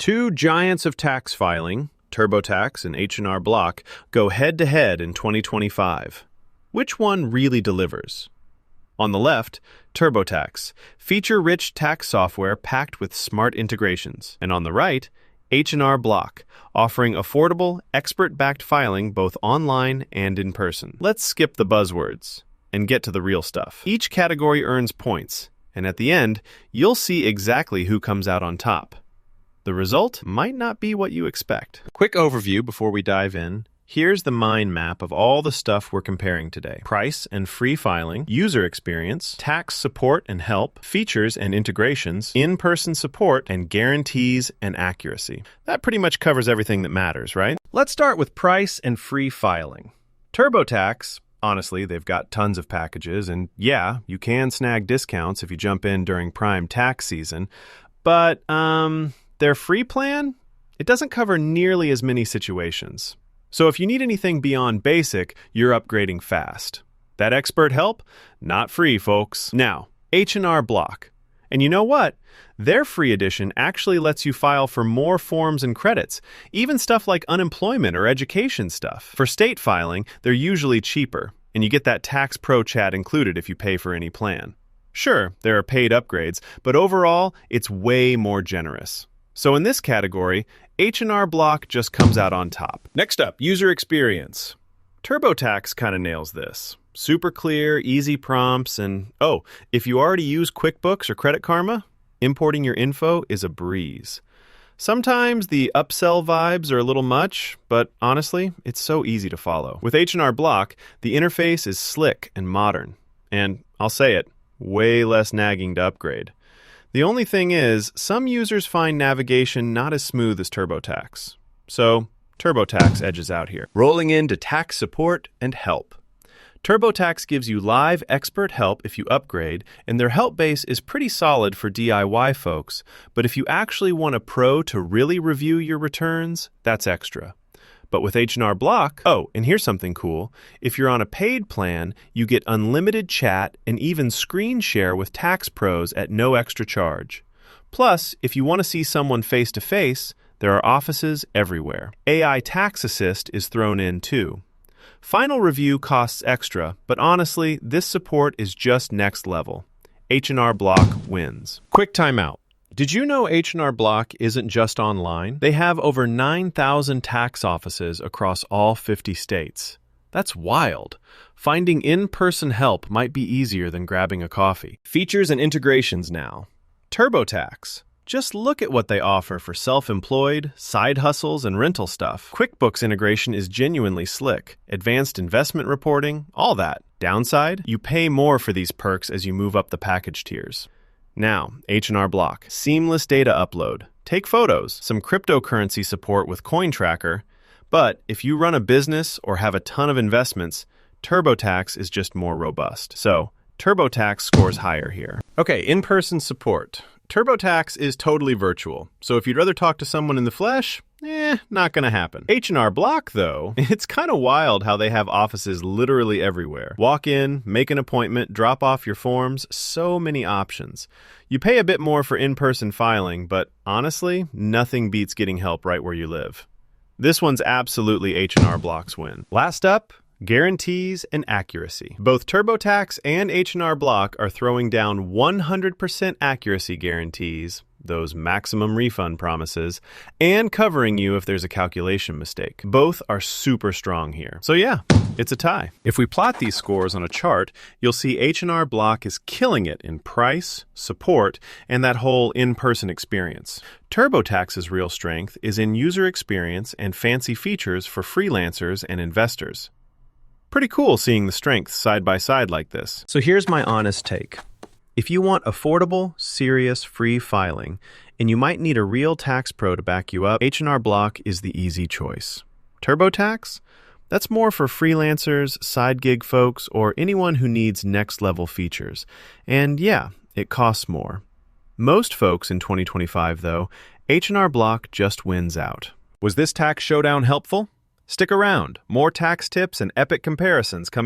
Two giants of tax filing, TurboTax and H&R Block, go head-to-head in 2025. Which one really delivers? On the left, TurboTax, feature-rich tax software packed with smart integrations. And on the right, H&R Block, offering affordable, expert-backed filing both online and in person. Let's skip the buzzwords and get to the real stuff. Each category earns points, and at the end, you'll see exactly who comes out on top. The result might not be what you expect. Quick overview before we dive in. Here's the mind map of all the stuff we're comparing today. Price and free filing, user experience, tax support and help, features and integrations, in-person support, and guarantees and accuracy. That pretty much covers everything that matters, right? Let's start with price and free filing. TurboTax, honestly, they've got tons of packages, and yeah, you can snag discounts if you jump in during prime tax season, but their free plan, it doesn't cover nearly as many situations. So if you need anything beyond basic, you're upgrading fast. That expert help? Not free, folks. Now, H&R Block. And you know what? Their free edition actually lets you file for more forms and credits, even stuff like unemployment or education stuff. For state filing, they're usually cheaper, and you get that Tax Pro chat included if you pay for any plan. Sure, there are paid upgrades, but overall, it's way more generous. So in this category, H&R Block just comes out on top. Next up, user experience. TurboTax kind of nails this. Super clear, easy prompts, and if you already use QuickBooks or Credit Karma, importing your info is a breeze. Sometimes the upsell vibes are a little much, but honestly, it's so easy to follow. With H&R Block, the interface is slick and modern, and I'll say it, way less nagging to upgrade. The only thing is, some users find navigation not as smooth as TurboTax. So, TurboTax edges out here. Rolling into tax support and help. TurboTax gives you live expert help if you upgrade, and their help base is pretty solid for DIY folks, but if you actually want a pro to really review your returns, that's extra. But with H&R Block, and here's something cool. If you're on a paid plan, you get unlimited chat and even screen share with tax pros at no extra charge. Plus, if you want to see someone face-to-face, there are offices everywhere. AI Tax Assist is thrown in too. Final review costs extra, but honestly, this support is just next level. H&R Block wins. Quick timeout. Did you know H&R Block isn't just online? They have over 9,000 tax offices across all 50 states. That's wild. Finding in-person help might be easier than grabbing a coffee. Features and integrations now. TurboTax. Just look at what they offer for self-employed, side hustles, and rental stuff. QuickBooks integration is genuinely slick. Advanced investment reporting, all that. Downside? You pay more for these perks as you move up the package tiers. Now, H&R Block. Seamless data upload. Take photos. Some cryptocurrency support with CoinTracker. But if you run a business or have a ton of investments, TurboTax is just more robust. So, TurboTax scores higher here. Okay, in-person support. TurboTax is totally virtual. So if you'd rather talk to someone in the flesh, not gonna happen. H&R Block, though, it's kind of wild how they have offices literally everywhere. Walk in, make an appointment, drop off your forms, so many options. You pay a bit more for in-person filing, but honestly, nothing beats getting help right where you live. This one's absolutely H&R Block's win. Last up, guarantees and accuracy. Both TurboTax and H&R Block are throwing down 100% accuracy guarantees, those maximum refund promises, and covering you if there's a calculation mistake. Both are super strong here. So yeah, it's a tie. If we plot these scores on a chart, you'll see H&R Block is killing it in price, support, and that whole in-person experience. TurboTax's real strength is in user experience and fancy features for freelancers and investors. Pretty cool seeing the strengths side by side like this. So here's my honest take. If you want affordable, serious, free filing, and you might need a real tax pro to back you up, H&R Block is the easy choice. TurboTax? That's more for freelancers, side gig folks, or anyone who needs next-level features. And yeah, it costs more. Most folks in 2025, though, H&R Block just wins out. Was this tax showdown helpful? Stick around. More tax tips and epic comparisons coming